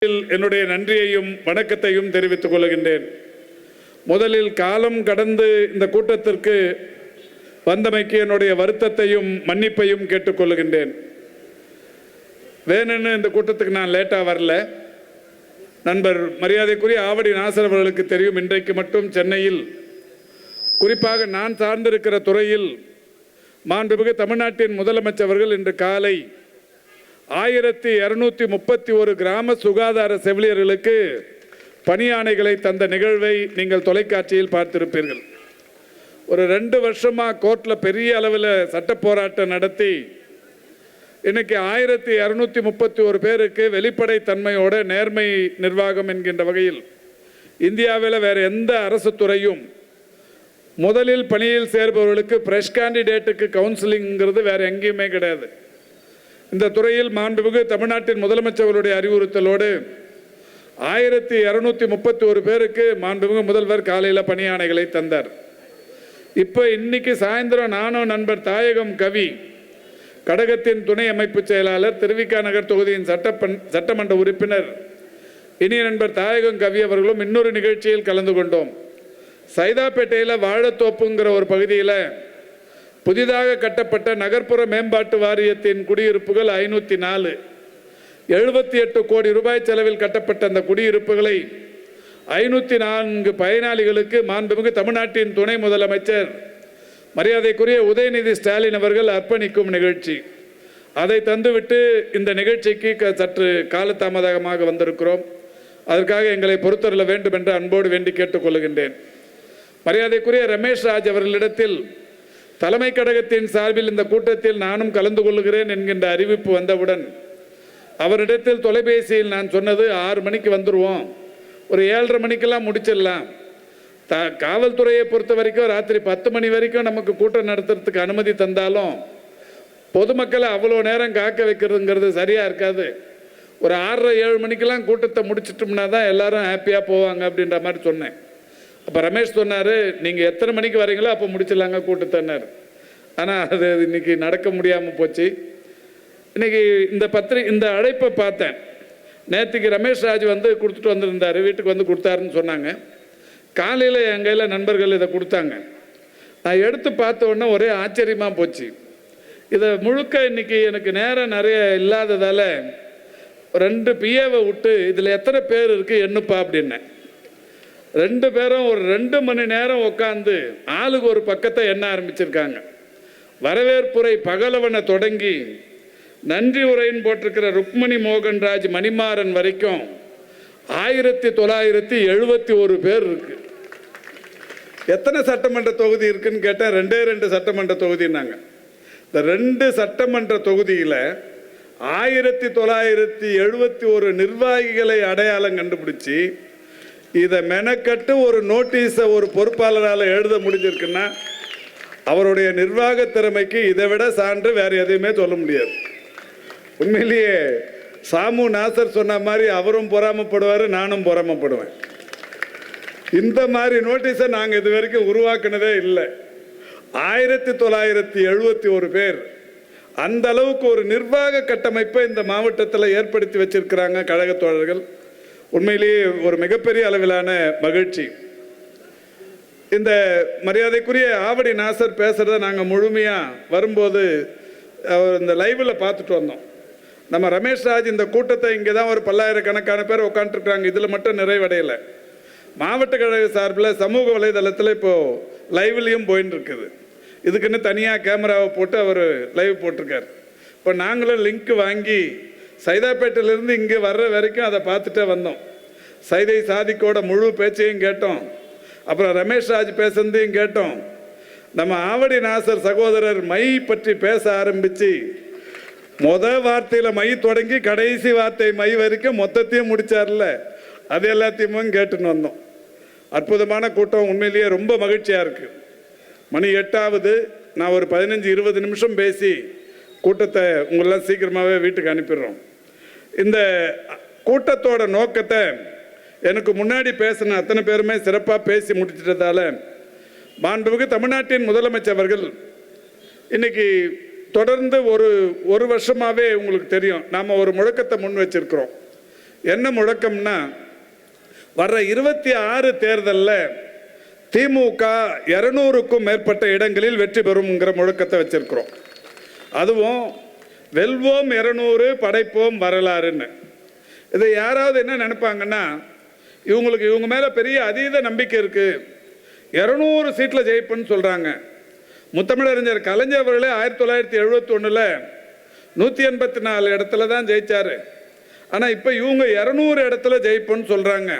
என்னுடைய நன்றியையும் வணக்கத்தையும் தெரிவித்துக் கொள்கின்றேன். முதலில் காலம் கடந்து இந்த கூட்டத்திற்கு வந்தமைக்கு என்னுடைய வருத்தத்தையும் மன்னிப்பையும் கேட்டுக்கொள்கின்றேன். வேணும்னு இந்த கூட்டத்துக்கு நான் லேட்டாக வரல. நண்பர் மரியாதைக்குரிய ஆவடி நாசர் அவர்களுக்கு தெரியும், இன்றைக்கு மட்டும் சென்னையில் குறிப்பாக நான் சார்ந்திருக்கிற துறையில் மாண்புமிகு தமிழ்நாட்டின் முதலமைச்சர்கள் இன்று காலை 1231 கிராம சுகாதார செவிலியர்களுக்கு பணியாணைகளை தந்த நிகழ்வை நீங்கள் தொலைக்காட்சியில் பார்த்திருப்பீர்கள். ஒரு 2 வருஷமாக கோர்ட்டில் பெரிய அளவில் சட்ட போராட்டம் நடத்தி இன்னைக்கு 1231 பேருக்கு வெளிப்படை தன்மையோட நேர்மை நிர்வாகம் என்கின்ற வகையில் இந்தியாவில் வேறு எந்த அரசு துறையும் முதலில் பணியில் சேர்பவர்களுக்கு ஃப்ரெஷ் கேண்டிடேட்டுக்கு கவுன்சிலிங்கிறது வேறு எங்கேயுமே கிடையாது. இந்த துறையில் மாண்புமிகு தமிழ்நாட்டின் முதலமைச்சர்களுடைய அறிவுறுத்தலோடு 1231 பேருக்கு மாண்புமிகு முதல்வர் காலையில் பணியாணைகளை தந்தார். இப்போ இன்னைக்கு சாயந்தரம் நானும் நண்பர் தாயகம் கவி, கடகத்தின் துணை அமைப்பு செயலாளர், திருவிக நகர் தொகுதியின் சட்டமன்ற உறுப்பினர் இனிய நண்பர் தாயகம் கவி அவர்களும் இன்னொரு நிகழ்ச்சியில் கலந்து கொண்டோம். சைதாப்பேட்டையில் வாழத்தோப்புங்கிற ஒரு பகுதியில் புதிதாக கட்டப்பட்ட நகர்ப்புற மேம்பாட்டு வாரியத்தின் குடியிருப்புகள் 504, 78 கோடி ரூபாய் செலவில் கட்டப்பட்ட அந்த குடியிருப்புகளை 504 பயனாளிகளுக்கு மாண்புமிகு தமிழ்நாட்டின் துணை முதலமைச்சர் மரியாதைக்குரிய உதயநிதி ஸ்டாலின் அவர்கள் அர்ப்பணிக்கும் நிகழ்ச்சி. அதை தந்துவிட்டு இந்த நிகழ்ச்சிக்கு சற்று காலதாமதமாக வந்திருக்கிறோம். அதற்காக எங்களை பொறுத்தருள வேண்டும் என்று அன்போடு வேண்டி கேட்டுக்கொள்கின்றேன். மரியாதைக்குரிய ரமேஷ் ராஜ் அவர்களிடத்தில் தலைமை கழகத்தின் சார்பில் இந்த கூட்டத்தில் நானும் கலந்து கொள்கிறேன் என்கின்ற அறிவிப்பு வந்தவுடன் அவரிடத்தில் தொலைபேசியில் நான் சொன்னது 6 மணிக்கு வந்துடுவோம், ஒரு 7:30 மணிக்கெல்லாம் முடிச்சிடலாம். காவல்துறையை பொறுத்த வரைக்கும் ராத்திரி 10 மணி வரைக்கும் நமக்கு கூட்டம் நடத்துறதுக்கு அனுமதி தந்தாலும் பொதுமக்களை அவ்வளோ நேரம் காக்க வைக்கிறதுங்கிறது சரியாக இருக்காது. ஒரு 6:30 7 மணிக்கெல்லாம் கூட்டத்தை முடிச்சிட்டோம்னா தான் எல்லாரும் ஹாப்பியாக போவாங்க அப்படின்ற மாதிரி சொன்னேன். அப்போ ரமேஷ் சொன்னார், நீங்கள் எத்தனை மணிக்கு வரீங்களோ அப்போ முடிச்சிடலாங்க கூட்டத்தினார். ஆனால் அது இன்னைக்கு நடக்க முடியாமல் போச்சு. இன்னைக்கு இந்த அழைப்பை பார்த்தேன். நேற்றுக்கு ரமேஷ் ராஜ் வந்து கொடுத்துட்டு வந்திருந்தார், வீட்டுக்கு வந்து கொடுத்தாருன்னு சொன்னாங்க. காலையில் என் கையில் நண்பர்கள் இதை கொடுத்தாங்க. நான் எடுத்து பார்த்த உடனே ஒரே ஆச்சரியமாக போச்சு. இதை முழுக்க இன்னைக்கு எனக்கு நேரம் நிறைய இல்லாததால் 2 பிஏவை விட்டு இதில் எத்தனை பேர் இருக்குது என்னப்பா அப்படின்னேன். 2 பேரும் ஒரு 2 மணி நேரம் உட்காந்து ஆளுக்கு ஒரு பக்கத்தை எண்ண ஆரம்பிச்சிருக்காங்க. வரவேற்புரை பகலவனை தொடங்கி நன்றி உரைன்னு போட்டிருக்கிற ருக்மணி மோகன்ராஜ் மணிமாறன் வரைக்கும் 1971 பேர் இருக்கு. எத்தனை சட்டமன்ற தொகுதி இருக்குன்னு கேட்டால் 2 சட்டமன்ற தொகுதினாங்க. இந்த 2 சட்டமன்ற தொகுதியில் 1971 நிர்வாகிகளை அடையாளம் கண்டுபிடிச்சி இதை மெனக்கட்டு ஒரு நோட்டீஸை ஒரு பொறுப்பாளரால் எழுத முடிஞ்சிருக்குன்னா அவருடைய நிர்வாக திறமைக்கு இதை விட சான்று வேறு எதையுமே சொல்ல முடியாது. உண்மையிலேயே சாமு நாசர் சொன்ன மாதிரி அவரும் பொறாமப்படுவார், நானும் பொறாமப்படுவேன். இந்த மாதிரி நோட்டீஸை நாங்கள் இது வரைக்கும் உருவாக்குனதே இல்லை. 1971 பேர் அந்த அளவுக்கு ஒரு நிர்வாக கட்டமைப்பை இந்த மாவட்டத்தில் ஏற்படுத்தி வச்சிருக்கிறாங்க கழக தோழர்கள். உண்மையிலேயே ஒரு மிகப்பெரிய அளவிலான மகிழ்ச்சி. இந்த மரியாதைக்குரிய ஆவடி நாசர் பேசுகிறத நாங்கள் முழுமையாக வரும்போது இந்த லைவில் பார்த்துட்டு வந்தோம். நம்ம ரமேஷ் ராஜ் இந்த கூட்டத்தை இங்கே தான் ஒரு பல்லாயிரக்கணக்கான பேர் உட்காந்துருக்குறாங்க, இதில் மட்டும் நிறைவடையலை. மாவட்ட கழக சார்பில் சமூக வலைதளத்தில் இப்போது லைவ்லேயும் போயின்னு இருக்குது. இதுக்குன்னு தனியாக கேமராவை போட்டு அவர் லைவ் போட்டிருக்கார். இப்போ நாங்களும் லிங்க் வாங்கி சைதாப்பேட்டையிலேருந்து இங்கே வர்ற வரைக்கும் அதை பார்த்துட்டே வந்தோம். சைதை சாதிக்கோட முழு பேச்சையும் கேட்டோம். அப்புறம் ரமேஷ் ராஜ் பேசுனதையும் கேட்டோம். நம்ம ஆவடி நாசர் சகோதரர் மை பற்றி பேச ஆரம்பித்து வார்த்தையில் மை தொடங்கி கடைசி வார்த்தை மை வரைக்கும் மொத்தத்தையும் முடித்தார்ல, அது எல்லாத்தையுமே கேட்டுன்னு வந்தோம். அற்புதமான கூட்டம். உண்மையிலேயே ரொம்ப மகிழ்ச்சியாக இருக்குது. மணி 8ஆவது. நான் ஒரு 15-20 நிமிஷம் பேசி கூட்டத்தை உங்களெல்லாம் சீக்கிரமாகவே வீட்டுக்கு அனுப்பிடுறோம். இந்த கூட்டத்தோட நோக்கத்தை எனக்கு முன்னாடி பேசின அத்தனை பேருமே சிறப்பாக பேசி முடிச்சிட்டதால மாண்புமிகு தமிழ்நாட்டின் முதலமைச்சர்கள் இன்னைக்கு தொடர்ந்து ஒரு வருஷமாகவே உங்களுக்கு தெரியும் நாம் ஒரு முழக்கத்தை முன் வச்சிருக்கிறோம். என்ன முழக்கம்னா, வர்ற 26 தேர்தலில் திமுக 200க்கும் மேற்பட்ட இடங்களில் வெற்றி பெறும்ங்கிற முழக்கத்தை வச்சிருக்கிறோம். அதுவும் வெல்வோம் 200 படைப்போம் வரலாறுன்னு. இதை யாராவது என்ன நினைப்பாங்கன்னா, இவங்க மேலே பெரிய அதீத நம்பிக்கை இருக்குது, 200 சீட்டில் ஜெயிப்புன்னு சொல்கிறாங்க. முத்தமிழறிஞர் கலைஞர் அவர்களே 1971 184 இடத்துல தான் ஜெயிச்சார். ஆனால் இப்போ இவங்க 200 இடத்துல ஜெயிப்புன்னு சொல்கிறாங்க.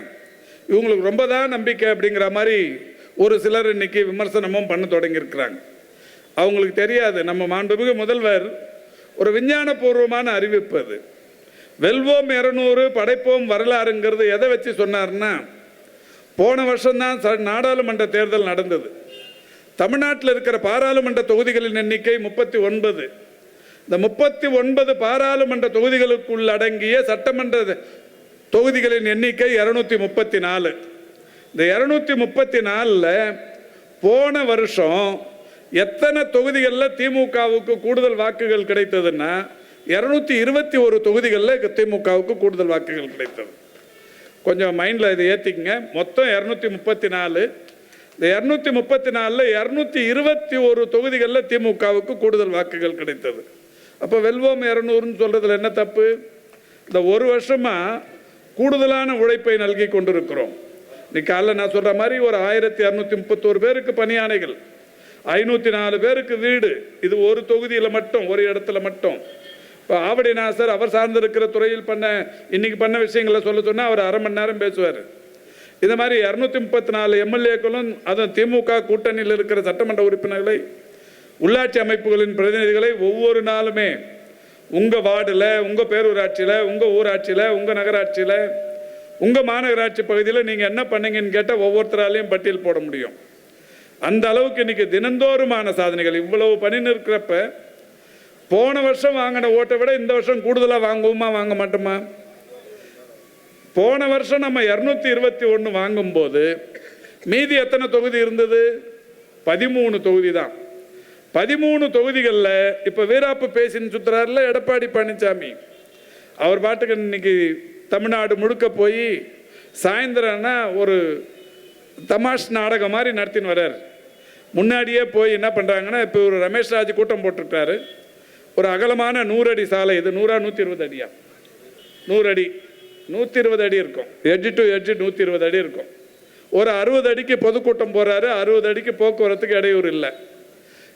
இவங்களுக்கு ரொம்ப தான் நம்பிக்கை அப்படிங்கிற மாதிரி ஒரு சிலர் இன்னைக்கு விமர்சனமும் பண்ண தொடங்கியிருக்கிறாங்க. அவங்களுக்கு தெரியாது, நம்ம மாண்புமிகு முதல்வர் ஒரு விஞ்ஞானபூர்வமான அறிவிப்பு. அது வெல்வோம் 200 படைப்போம் வரலாறுங்கிறது எதை வச்சு சொன்னார்னா, போன வருஷம்தான் நாடாளுமன்ற தேர்தல் நடந்தது. தமிழ்நாட்டில் இருக்கிற பாராளுமன்ற தொகுதிகளின் எண்ணிக்கை 39. இந்த 39 பாராளுமன்ற தொகுதிகளுக்குள் அடங்கிய சட்டமன்ற தொகுதிகளின் எண்ணிக்கை 234. இந்த 234 போன வருஷம் எத்தனை தொகுதிகளில் திமுகவுக்கு கூடுதல் வாக்குகள் கிடைத்ததுன்னா 221 தொகுதிகளில் திமுகவுக்கு கூடுதல் வாக்குகள் கிடைத்தது. கொஞ்சம் மைண்டில் இதை ஏற்றிக்கங்க. மொத்தம் 234. இந்த 234ல் 221 தொகுதிகளில் திமுகவுக்கு கூடுதல் வாக்குகள் கிடைத்தது. அப்போ வெல்வோம் 200ன்னு சொல்கிறதுல என்ன தப்பு? இந்த ஒரு வருஷமாக கூடுதலான உழைப்பை நல்கி கொண்டிருக்கிறோம். இன்னைக்கு காலைல நான் சொல்கிற மாதிரி ஒரு 1231 பேருக்கு பணியாணைகள், 504 பேருக்கு வீடு. இது ஒரு தொகுதியில் மட்டும், ஒரு இடத்துல மட்டும். இப்போ ஆவடி நாசர் அவர் சார்ந்திருக்கிற துறையில் இன்னைக்கு பண்ண விஷயங்களை சொல்ல சொன்னால் அவர் அரை மணி நேரம் பேசுவார். இந்த மாதிரி 234 எம்எல்ஏக்களும், அதுவும் திமுக கூட்டணியில் இருக்கிற சட்டமன்ற உறுப்பினர்களை, உள்ளாட்சி அமைப்புகளின் பிரதிநிதிகளை ஒவ்வொரு நாளுமே உங்கள் வார்டில், உங்கள் பேரூராட்சியில், உங்கள் ஊராட்சியில், உங்கள் நகராட்சியில், உங்கள் மாநகராட்சி பகுதியில் நீங்கள் என்ன பண்ணீங்கன்னு கேட்டால் ஒவ்வொருத்தராலையும் பட்டியல் போட முடியும். அந்த அளவுக்கு இன்னைக்கு தினந்தோறுமான சாதனைகள். இவ்வளவு பணி நிற்கிறப்ப போன வருஷம் வாங்கின ஓட்டை விட இந்த வருஷம் கூடுதலாக வாங்குவோமா வாங்க மாட்டோமா? போன வருஷம் நம்ம 221 வாங்கும்போது மீதி எத்தனை தொகுதி இருந்தது? 13 தொகுதி தான். 13 தொகுதிகளில் இப்போ வீராப்பு பேசின்னு சுற்றுறாருல எடப்பாடி பழனிசாமி, அவர் பாட்டுக்கு இன்னைக்கு தமிழ்நாடு முழுக்க போய் சாயந்தரம்னா ஒரு தமாஷ் நாடகம் மாதிரி நடத்தின்னு வர்றார். முன்னாடியே போய் என்ன பண்ணுறாங்கன்னா, இப்போ ஒரு ரமேஷ் ராஜ் கூட்டம் போட்டிருக்காரு. ஒரு அகலமான 100 அடி சாலை, இது 100 120 அடியா? 100 அடி, 120 அடி இருக்கும். எட்ஜ் டு எட்ஜ் 120 அடி இருக்கும். ஒரு 60 அடிக்கு பொதுக்கூட்டம் போகிறாரு. 60 அடிக்கு போக்குவரத்துக்கு இடையூறு இல்லை.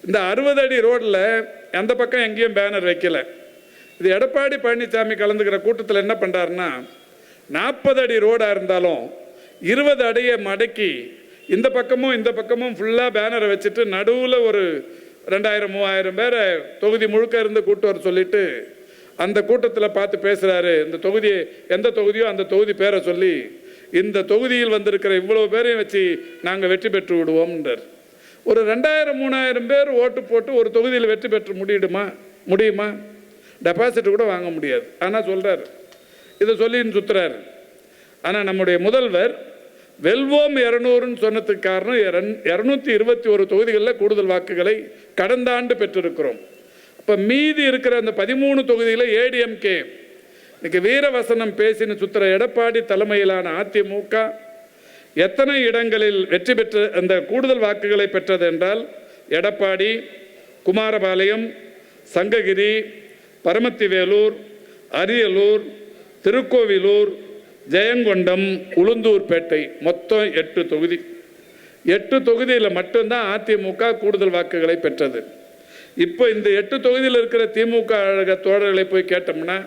இந்த 60 அடி ரோடில் அந்த பக்கம் எங்கேயும் பேனர் வைக்கல. இது எடப்பாடி பழனிசாமி கலந்துக்கிற கூட்டத்தில் என்ன பண்ணுறாருன்னா, 40 அடி ரோடாக இருந்தாலும் 20 அடியை மடக்கி இந்த பக்கமும் ஃபுல்லாக பேனரை வச்சுட்டு நடுவில் ஒரு 2000-3000 பேரை தொகுதி முழுக்க இருந்து கூட்டு வர சொல்லிட்டு அந்த கூட்டத்தில் பார்த்து பேசுகிறாரு. இந்த தொகுதி எந்த தொகுதியோ அந்த தொகுதி பேரை சொல்லி, இந்த தொகுதியில் வந்திருக்கிற இவ்வளோ பேரையும் வச்சு நாங்கள் வெற்றி பெற்று விடுவோம்ன்றார். ஒரு 2000-3000 பேர் ஓட்டு போட்டு ஒரு தொகுதியில் வெற்றி பெற்று முடியுமா? டெபாசிட் கூட வாங்க முடியாது. ஆனால் சொல்கிறார், இதை சொல்லின்னு சுற்றுறாரு. ஆனால் நம்முடைய முதல்வர் வெல்வோம் 200ன்னு சொன்னதுக்கு காரணம் 221 தொகுதிகளில் கூடுதல் வாக்குகளை கடந்த ஆண்டு பெற்றிருக்கிறோம். இப்போ மீதி இருக்கிற அந்த 13 தொகுதியில் ஏடிஎம்கே இன்னைக்கு வீரவசனம் பேசின்னு சுற்றுற எடப்பாடி தலைமையிலான அதிமுக எத்தனை இடங்களில் வெற்றி பெற்ற அந்த கூடுதல் வாக்குகளை பெற்றது என்றால், எடப்பாடி, குமாரபாளையம், சங்ககிரி, பரமத்திவேலூர், அரியலூர், திருக்கோவிலூர், ஜெயங்கொண்டம், உளுந்தூர்பேட்டை, மொத்தம் 8 தொகுதி. 8 தொகுதியில் மட்டும்தான் அதிமுக கூடுதல் வாக்குகளை பெற்றது. இப்போ இந்த 8 தொகுதியில் இருக்கிற திமுக தோழர்களை போய் கேட்டோம்னா,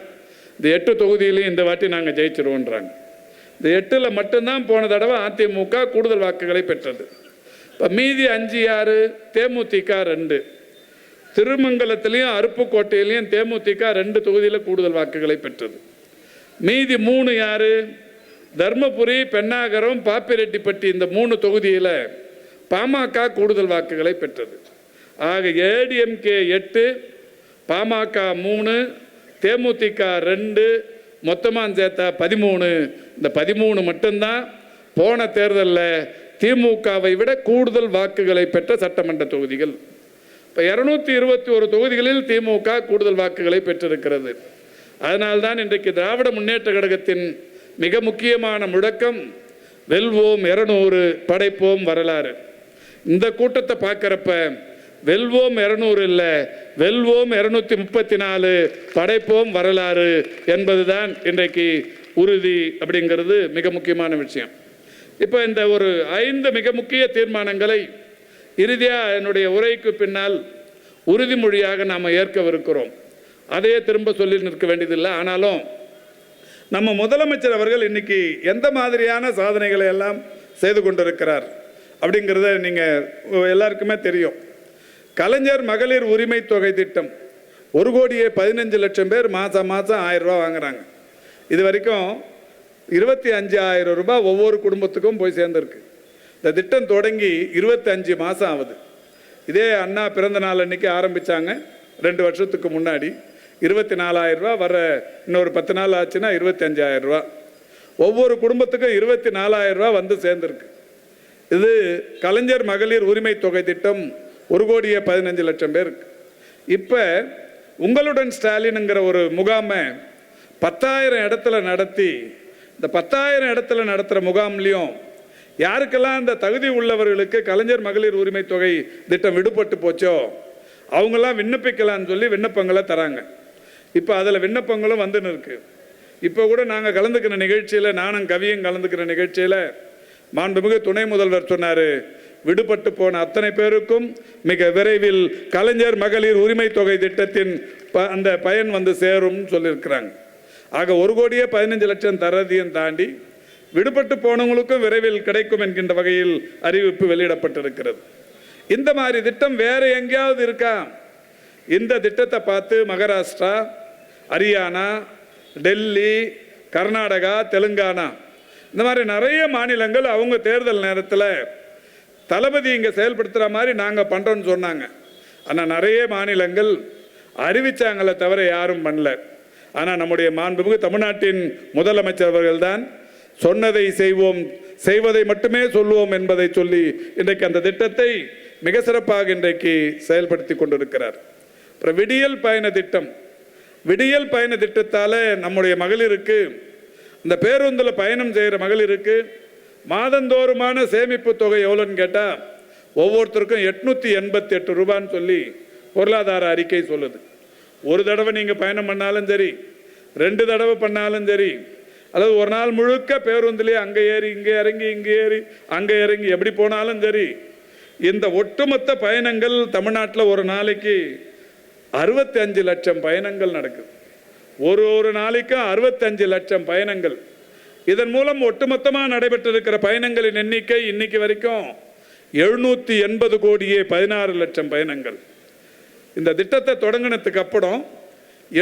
இந்த 8 தொகுதியிலையும் இந்த வாட்டி நாங்கள் ஜெயிச்சிருவோன்றாங்க. இந்த 8ல் மட்டும்தான் போன தடவை அதிமுக கூடுதல் வாக்குகளை பெற்றது. இப்போ மீதி 5 யாரு? தேமுதிக 2. திருமங்கலத்திலையும் அருப்புக்கோட்டையிலையும் தேமுதிக 2 தொகுதியில் கூடுதல் வாக்குகளை பெற்றது. மீதி 3 யாரு? தர்மபுரி, பெண்ணாகரம், பாப்பிரெட்டிப்பட்டி, இந்த 3 தொகுதியில் பாமக கூடுதல் வாக்குகளை பெற்றது. ஆக ஏடிஎம்கே 8, பாமக 3, தேமுதிக 2, மொத்தமாக சேர்த்தா 13. இந்த 13 மட்டும்தான் போன தேர்தலில் திமுகவை விட கூடுதல் வாக்குகளை பெற்ற சட்டமன்ற தொகுதிகள். இப்போ 221 தொகுதிகளில் திமுக கூடுதல் வாக்குகளை பெற்றிருக்கிறது. அதனால்தான் இன்றைக்கு திராவிட முன்னேற்ற கழகத்தின் மிக முக்கியமான முழக்கம் வெல்வோம் 200 படைப்போம் வரலாறு. இந்த கூட்டத்தை பார்க்குறப்ப வெல்வோம் 200 இல்லை, வெல்வோம் 234 படைப்போம் வரலாறு என்பதுதான் இன்றைக்கு உறுதி அப்படிங்கிறது மிக முக்கியமான விஷயம். இப்போ இந்த ஒரு 5 மிக முக்கிய தீர்மானங்களை இறுதியாக என்னுடைய உரைக்கு பின்னால் உறுதிமொழியாக நாம் ஏற்கவிருக்கிறோம். அதையே திரும்ப சொல்லி நிற்க வேண்டியதில்லை. ஆனாலும் நம்ம முதலமைச்சர் அவர்கள் இன்னைக்கு எந்த மாதிரியான சாதனைகளை எல்லாம் செய்து கொண்டிருக்கிறார் அப்படிங்கிறத நீங்கள் எல்லாருக்குமே தெரியும். கலைஞர் மகளிர் உரிமை தொகை திட்டம் 1,15,00,000 பேர் மாதம் 1000 ரூபா வாங்குறாங்க. இது வரைக்கும் 25,000 ரூபாய் ஒவ்வொரு குடும்பத்துக்கும் போய் சேர்ந்துருக்கு. இந்த திட்டம் தொடங்கி 25 மாதம் ஆகுது. இதே அண்ணா பிறந்த நாள் அன்னைக்கு ஆரம்பித்தாங்க 2 வருஷத்துக்கு முன்னாடி. 24,000 ரூபா வர இன்னொரு 10 நாள் ஆச்சுன்னா 25,000 ரூபா. ஒவ்வொரு குடும்பத்துக்கும் 24,000 ரூபா வந்து சேர்ந்துருக்கு. இது கலைஞர் மகளிர் உரிமை தொகை திட்டம் 1,15,00,000 பேருக்கு. இப்போ உங்களுடன் ஸ்டாலினுங்கிற ஒரு முகாமை 10,000 இடத்துல நடத்தி, இந்த 10,000 இடத்துல நடத்துகிற முகாம்லேயும் யாருக்கெல்லாம் இந்த தகுதி உள்ளவர்களுக்கு கலைஞர் மகளிர் உரிமை தொகை திட்டம் விடுபட்டு போச்சோ அவங்கெல்லாம் விண்ணப்பிக்கலான்னு சொல்லி விண்ணப்பங்களை தராங்க. இப்போ அதில் விண்ணப்பங்களும் வந்துன்னு இருக்கு. இப்போ கூட நாங்கள் கலந்துக்கிற நிகழ்ச்சியில், நானும் கவியும் கலந்துக்கிற நிகழ்ச்சியில் மாண்புமிகு துணை முதல்வர் சொன்னார், விடுபட்டு போன அத்தனை பேருக்கும் மிக விரைவில் கலைஞர் மகளிர் உரிமை தொகை திட்டத்தின் அந்த பயன் வந்து சேரும்னு சொல்லியிருக்கிறாங்க. ஆக 1,15,00,000 தரதையும் தாண்டி விடுபட்டு போனவங்களுக்கும் விரைவில் கிடைக்கும் என்கின்ற வகையில் அறிவிப்பு வெளியிடப்பட்டிருக்கிறது. இந்த மாதிரி திட்டம் வேற எங்கேயாவது இருக்கா? இந்த திட்டத்தை பார்த்து மகாராஷ்டிரா, ஹரியானா, டெல்லி, கர்நாடகா, தெலுங்கானா இந்த மாதிரி நிறைய மாநிலங்கள் அவங்க தேர்தல் நேரத்தில் தளபதி இங்கே செயல்படுத்துகிற மாதிரி நாங்கள் பண்ணுறோன்னு சொன்னாங்க. ஆனால் நிறைய மாநிலங்கள் அறிவிச்சாங்களே தவிர யாரும் பண்ணல. ஆனால் நம்முடைய மாண்புமிகு தமிழ்நாட்டின் முதலமைச்சர் அவர்கள் தான் சொன்னதை செய்வோம், செய்வதை மட்டுமே சொல்லுவோம் என்பதை சொல்லி இன்றைக்கு அந்த திட்டத்தை மிக சிறப்பாக இன்றைக்கு செயல்படுத்தி கொண்டிருக்கிறார். அப்புறம் விடியல் பயண திட்டம். விடியல் பயண திட்டத்தால் நம்முடைய மகளிருக்கு, இந்த பேருந்தில் பயணம் செய்கிற மகளிருக்கு மாதந்தோறுமான சேமிப்பு தொகை எவ்வளோன்னு கேட்டால் ஒவ்வொருத்தருக்கும் 888 ரூபான்னு சொல்லி பொருளாதார அறிக்கை சொல்லுது. ஒரு தடவை நீங்கள் பயணம் பண்ணாலும் சரி, 2 தடவை பண்ணாலும் சரி, அதாவது ஒரு நாள் முழுக்க பேருந்துலேயே அங்கே ஏறி இங்கே இறங்கி, இங்கே ஏறி அங்கே இறங்கி எப்படி போனாலும் சரி, இந்த ஒட்டுமொத்த பயணங்கள் தமிழ்நாட்டில் ஒரு நாளைக்கு 65 லட்சம் பயணங்கள் நடக்குது. ஒரு நாளைக்கு 65 லட்சம் பயணங்கள். இதன் மூலம் ஒட்டுமொத்தமாக நடைபெற்றிருக்கிற பயணங்களின் எண்ணிக்கை இன்னைக்கு வரைக்கும் 780 கோடியே 16 லட்சம் பயணங்கள். இந்த திட்டத்தை தொடங்கினதுக்கு அப்புறம்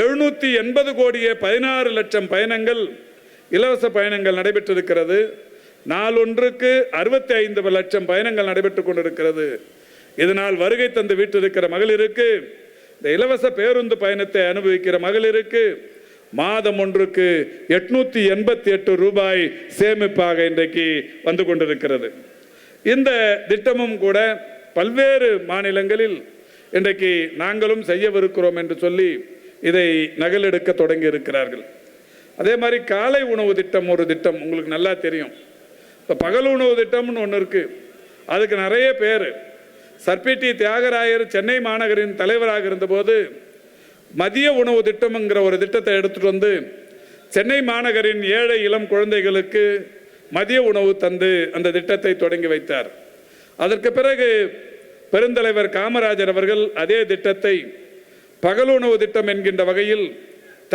780 கோடியே 16 லட்சம் பயணங்கள், இலவச பயணங்கள் நடைபெற்றிருக்கிறது. நாளொன்றுக்கு 65 லட்சம் பயணங்கள் நடைபெற்று கொண்டிருக்கிறது. இதனால் வருகை தந்து வீட்டிருக்கிற மகளிருக்கு, இந்த இலவச பேருந்து பயணத்தை அனுபவிக்கிற மகளிருக்கு மாதம் ஒன்றுக்கு 888 ரூபாய் சேமிப்பாக இன்றைக்கு வந்து கொண்டிருக்கிறது. இந்த திட்டமும் கூட பல்வேறு மாநிலங்களில் இன்றைக்கு நாங்களும் செய்யவிருக்கிறோம் என்று சொல்லி இதை நகலெடுக்க தொடங்கி இருக்கிறார்கள். அதே மாதிரி காலை உணவு திட்டம் ஒரு திட்டம் உங்களுக்கு நல்லா தெரியும். இப்போ பகல் உணவு திட்டம்னு ஒன்று இருக்குது. அதுக்கு நிறைய பேர். சர்பிடி தியாகராயர் சென்னை மாநகரின் தலைவராக இருந்தபோது மதிய உணவு திட்டம்ங்கிற ஒரு திட்டத்தை எடுத்துகிட்டு வந்து சென்னை மாநகரின் ஏழை இளம் குழந்தைகளுக்கு மதிய உணவு தந்து அந்த திட்டத்தை தொடங்கி வைத்தார். அதற்கு பிறகு பெருந்தலைவர் காமராஜர் அவர்கள் அதே திட்டத்தை பகல் உணவு திட்டம் என்கின்ற வகையில்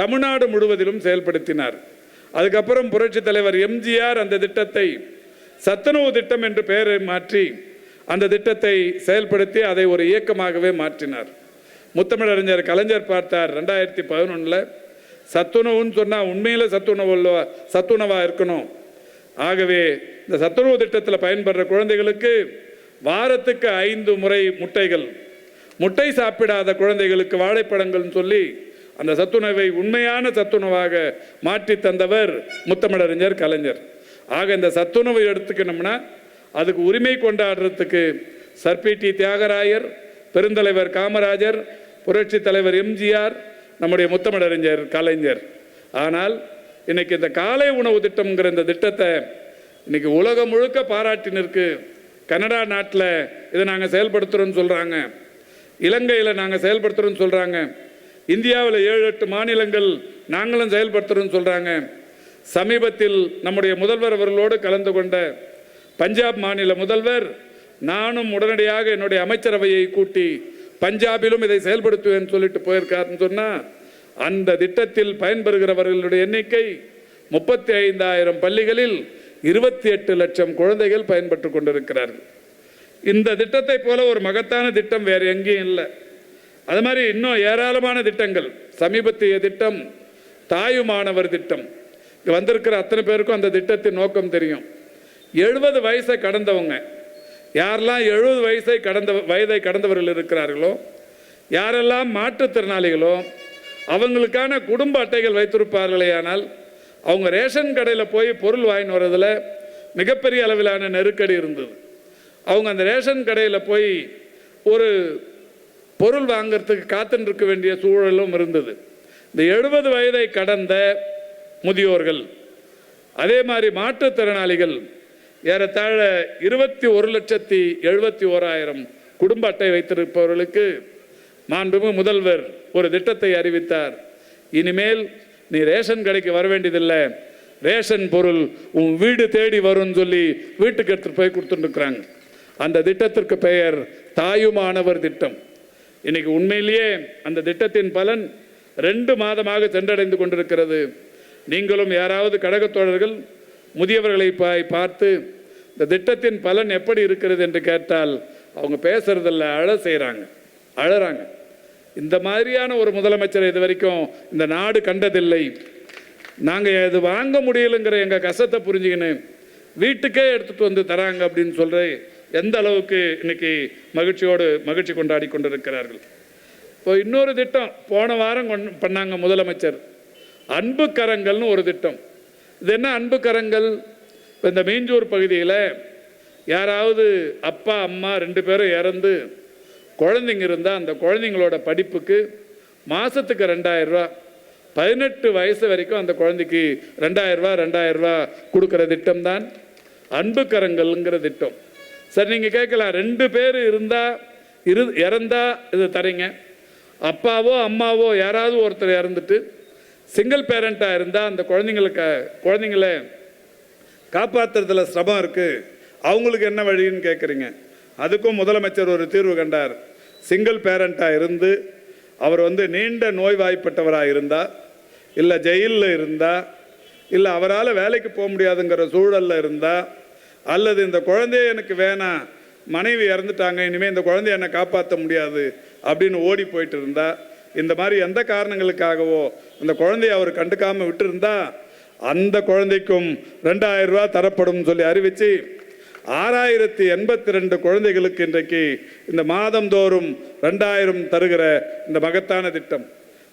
தமிழ்நாடு முழுவதிலும் செயல்படுத்தினார். அதுக்கப்புறம் புரட்சி தலைவர் எம்ஜிஆர் அந்த திட்டத்தை சத்துணவு திட்டம் என்று பெயரை மாற்றி அந்த திட்டத்தை செயல்படுத்தி அதை ஒரு இயக்கமாகவே மாற்றினார். முத்தமிழறிஞர் கலைஞர் பார்த்தார் 2011 சத்துணவுன்னு சொன்னால் உண்மையில் சத்துணவாக இருக்கணும். ஆகவே இந்த சத்துணவு திட்டத்தில் பயன்படுற குழந்தைகளுக்கு வாரத்துக்கு 5 முறை முட்டைகள், முட்டை சாப்பிடாத குழந்தைகளுக்கு வாழைப்பழங்கள்னு சொல்லி அந்த சத்துணவை உண்மையான சத்துணவாக மாற்றி தந்தவர் முத்தமிழறிஞர் கலைஞர். ஆக இந்த சத்துணவை எடுத்துக்கணும்னா அதுக்கு உரிமை கொண்டாடுறதுக்கு சர்பிடி தியாகராயர், பெருந்தலைவர் காமராஜர், புரட்சி தலைவர் எம்ஜிஆர், நம்முடைய முத்தமிழறிஞர் கலைஞர். ஆனால் இன்னைக்கு இந்த காலை உணவு திட்டம்ங்கிற இந்த திட்டத்தை இன்னைக்கு உலகம் முழுக்க பாராட்டினிருக்கு. கனடா நாட்டில் இதை நாங்கள் செயல்படுத்துகிறோன்னு சொல்கிறாங்க, இலங்கையில் நாங்கள் செயல்படுத்துகிறோன்னு சொல்கிறாங்க, இந்தியாவில் 7-8 மாநிலங்கள் நாங்களும் செயல்படுத்துகிறோன்னு சொல்கிறாங்க. சமீபத்தில் நம்முடைய முதல்வர் அவர்களோடு கலந்து கொண்ட பஞ்சாப் மாநில முதல்வர் நானும் உடனடியாக என்னுடைய அமைச்சரவையை கூட்டி பஞ்சாபிலும் இதை செயல்படுத்துவேன் சொல்லிட்டு போயிருக்காருன்னு சொன்னால் அந்த திட்டத்தில் பயன்பெறுகிறவர்களுடைய எண்ணிக்கை 35,000 பள்ளிகளில் 28 லட்சம் குழந்தைகள் பயன்பெற்று கொண்டிருக்கிறார்கள். இந்த திட்டத்தை போல ஒரு மகத்தான திட்டம் வேறு எங்கேயும் இல்லை. அது மாதிரி இன்னும் ஏராளமான திட்டங்கள். சமீபத்திய திட்டம் தாயுமானவர் திட்டம். இங்கே வந்திருக்கிற அத்தனை பேருக்கும் அந்த திட்டத்தின் நோக்கம் தெரியும். 70 வயசை கடந்தவங்க, யாரெல்லாம் 70 வயதை கடந்தவர்கள் இருக்கிறார்களோ, யாரெல்லாம் மாற்றுத்திறனாளிகளோ, அவங்களுக்கான குடும்ப அட்டைகள் வைத்திருப்பார்களே, ஆனால் அவங்க ரேஷன் கடையில் போய் பொருள் வாங்கின்னு வர்றதில் மிகப்பெரிய அளவிலான நெருக்கடி இருந்தது. அவங்க அந்த ரேஷன் கடையில் போய் ஒரு பொருள் வாங்கிறதுக்கு காத்துன்னு இருக்க வேண்டிய சூழலும் இருந்தது. இந்த 70 வயதை கடந்த முதியோர்கள், அதே மாதிரி மாற்றுத்திறனாளிகள் ஏறத்தாழ 21,71,000 குடும்ப அட்டை வைத்திருப்பவர்களுக்கு மாண்புமிகு முதல்வர் ஒரு திட்டத்தை அறிவித்தார். இனிமேல் நீ ரேஷன் கடைக்கு வர வேண்டியதில்லை, ரேஷன் பொருள் உன் வீடு தேடி வரும்னு சொல்லி வீட்டுக்கு எடுத்துகிட்டு போய் கொடுத்துட்டுருக்குறாங்க. அந்த திட்டத்திற்கு பெயர் தாயுமானவர் திட்டம். இன்னைக்கு உண்மையிலேயே அந்த திட்டத்தின் பலன் 2 மாதமாக சென்றடைந்து கொண்டிருக்கிறது. நீங்களும் யாராவது கழகத்தோழர்கள் முதியவர்களை பார்த்து இந்த திட்டத்தின் பலன் எப்படி இருக்கிறது என்று கேட்டால் அவங்க பேசுறதில்ல, அழறாங்க. இந்த மாதிரியான ஒரு முதலமைச்சரை இது வரைக்கும் இந்த நாடு கண்டதில்லை. நாங்கள் இது வாங்க முடியலைங்கிற எங்கள் கஷ்டத்தை புரிஞ்சுக்கின்னு வீட்டுக்கே எடுத்துகிட்டு வந்து தராங்க அப்படின்னு சொல்கிற எந்த அளவுக்கு இன்னைக்கு மகிழ்ச்சி கொண்டாடி கொண்டிருக்கிறார்கள். இப்போ இன்னொரு திட்டம் போன வாரம் பண்ணாங்க முதலமைச்சர், அன்பு கரங்கள்னு ஒரு திட்டம். இது என்ன அன்பு கரங்கள்? இப்போ இந்த மீஞ்சூர் பகுதியில் யாராவது அப்பா அம்மா 2 பேரும் இறந்து குழந்தைங்க இருந்தால் அந்த குழந்தைங்களோட படிப்புக்கு மாதத்துக்கு 2,000 ரூபா, 18 வயசு வரைக்கும் அந்த குழந்தைக்கு 2,000 ரூபா கொடுக்குற திட்டம் தான் அன்பு கரங்கள்ங்கிற திட்டம். சரி, நீங்கள் கேட்கலாம், 2 பேர் இறந்தா இது தரீங்க, அப்பாவோ அம்மாவோ யாராவது ஒருத்தர் இறந்துட்டு சிங்கிள் பேரண்ட்டாக இருந்தால் அந்த குழந்தைங்களை காப்பாற்றுறதுல சிரமம் இருக்குது, அவங்களுக்கு என்ன வழின்னு கேட்குறீங்க. அதுக்கும் முதலமைச்சர் ஒரு தீர்வு கண்டார். சிங்கிள் பேரண்ட்டாக இருந்து அவர் நீண்ட நோய்வாய்ப்பட்டவராக இருந்தால், இல்லை ஜெயிலில் இருந்தால், இல்லை அவரால் வேலைக்கு போக முடியாதுங்கிற சூழலில் இருந்தால், அல்லது இந்த குழந்தைய எனக்கு வேணாம், மனைவி இறந்துட்டாங்க, இனிமேல் இந்த குழந்தைய என்னை காப்பாற்ற முடியாது அப்படின்னு ஓடி போயிட்டு இருந்தால், இந்த மாதிரி எந்த காரணங்களுக்காகவோ அந்த குழந்தைய அவர் கண்டுக்காமல் விட்டுருந்தா அந்த குழந்தைக்கும் 2,000 ரூபா தரப்படும் சொல்லி அறிவித்து 6,082 குழந்தைகளுக்கு இன்றைக்கு இந்த மாதந்தோறும் 2,000 தருகிற இந்த மகத்தான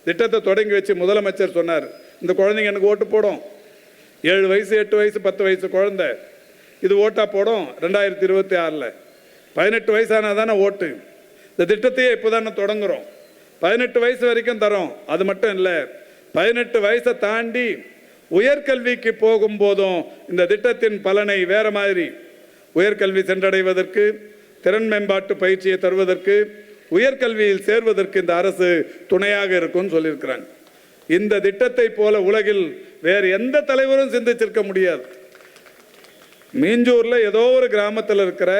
திட்டத்தை தொடங்கி வச்சு முதலமைச்சர் சொன்னார், இந்த குழந்தைங்க எனக்கு ஓட்டு போடும், 7 வயசு 8 வயசு 10 வயசு குழந்தை இது ஓட்டா போடும். 2026 18 வயசானால் தானே ஓட்டு. இந்த திட்டத்தையே இப்போ தானே தொடங்குகிறோம். 18 வயசு வரைக்கும் தரோம். அது மட்டும் இல்லை, 18 வயசை தாண்டி உயர்கல்விக்கு போகும்போதும் இந்த திட்டத்தின் பலனை வேறு மாதிரி உயர்கல்வி சென்றடைவதற்கு, திறன் மேம்பாட்டு பயிற்சியை தருவதற்கு, உயர்கல்வியில் சேர்வதற்கு இந்த அரசு துணையாக இருக்கும்னு சொல்லியிருக்கிறாங்க. இந்த திட்டத்தை போல உலகில் வேறு எந்த தலைவரும் சிந்திச்சிருக்க முடியாது. மீஞ்சூரில் ஏதோ ஒரு கிராமத்தில் இருக்கிற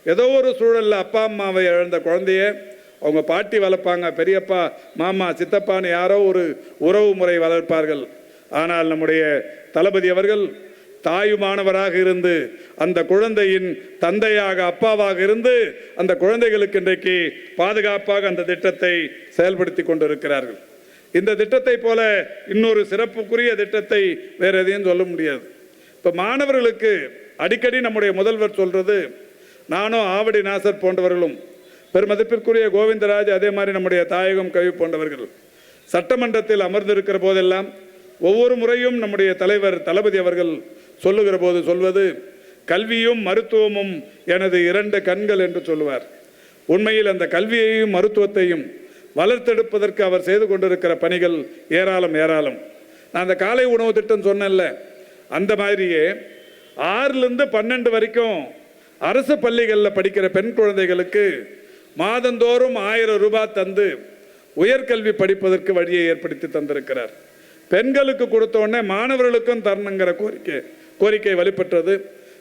ஏதோ ஒரு சூழலில் அப்பா அம்மாவை இழந்த குழந்தைய அவங்க பாட்டி வளர்ப்பாங்க, பெரியப்பா மாமா சித்தப்பான்னு யாரோ ஒரு உறவு முறை வளர்ப்பார்கள். ஆனால் நம்முடைய தளபதி அவர்கள் தாயுமானவராக இருந்து அந்த குழந்தையின் தந்தையாக அப்பாவாக இருந்து அந்த குழந்தைகளுக்கு இன்றைக்கு பாதுகாப்பாக அந்த திட்டத்தை செயல்படுத்தி கொண்டிருக்கிறார்கள். இந்த திட்டத்தை போல இன்னொரு சிறப்புக்குரிய திட்டத்தை வேறு எதையும் சொல்ல முடியாது. இப்போ மாணவர்களுக்கு அடிக்கடி நம்முடைய முதல்வர் சொல்றது, நானும் ஆவடி நாசர் போன்றவர்களும், பெருமதிப்பிற்குரிய கோவிந்தராஜ், அதே மாதிரி நம்முடைய தாயகம் கவி போன்றவர்கள் சட்டமன்றத்தில் அமர்ந்திருக்கிற போதெல்லாம் ஒவ்வொரு முறையும் நம்முடைய தலைவர் தளபதி அவர்கள் சொல்லுகிற போது சொல்வது, கல்வியும் மருத்துவமும் எனது 2 கண்கள் என்று சொல்லுவார். உண்மையில் அந்த கல்வியையும் மருத்துவத்தையும் வளர்த்தெடுப்பதற்கு அவர் செய்து கொண்டிருக்கிற பணிகள் ஏராளம் ஏராளம். நான் அந்த காலை உணவு திட்டம் சொன்னேன்ல, அந்த மாதிரியே 6லிருந்து 12 வரைக்கும் அரசு பள்ளிகளில் படிக்கிற பெண் குழந்தைகளுக்கு மாதந்தோறும் 1000 ரூபாய் தந்து உயர்கல்வி படிப்பதற்கு வழியை ஏற்படுத்தி தந்திருக்கிறார். பெண்களுக்கு கொடுத்த உடனே மாணவர்களுக்கும் தரணுங்கிற கோரிக்கை வலுப்பெற்றது.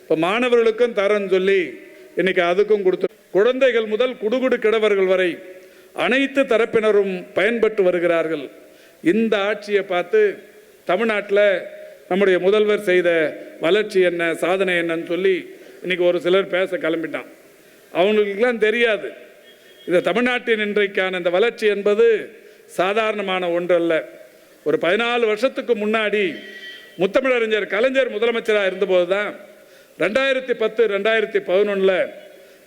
இப்போ மாணவர்களுக்கும் தரன்னு சொல்லி இன்னைக்கு அதுக்கும் கொடுத்து, குழந்தைகள் முதல் குடுகுடு கிழவர்கள் வரை அனைத்து தரப்பினரும் பயன்பட்டு வருகிறார்கள். இந்த ஆட்சியை பார்த்து தமிழ்நாட்டில் நம்முடைய முதல்வர் செய்த வளர்ச்சி என்ன, சாதனை என்னன்னு சொல்லி இன்னைக்கு ஒரு சிலர் பேச கிளம்பிட்டான். அவங்களுக்கெல்லாம் தெரியாது இந்த தமிழ்நாட்டின் இன்றைக்கான இந்த வளர்ச்சி என்பது சாதாரணமான ஒன்றல்ல. ஒரு 14 வருஷத்துக்கு முன்னாடி முத்தமிழறிஞர் கலைஞர் முதலமைச்சராக இருந்தபோது தான் 2010-2011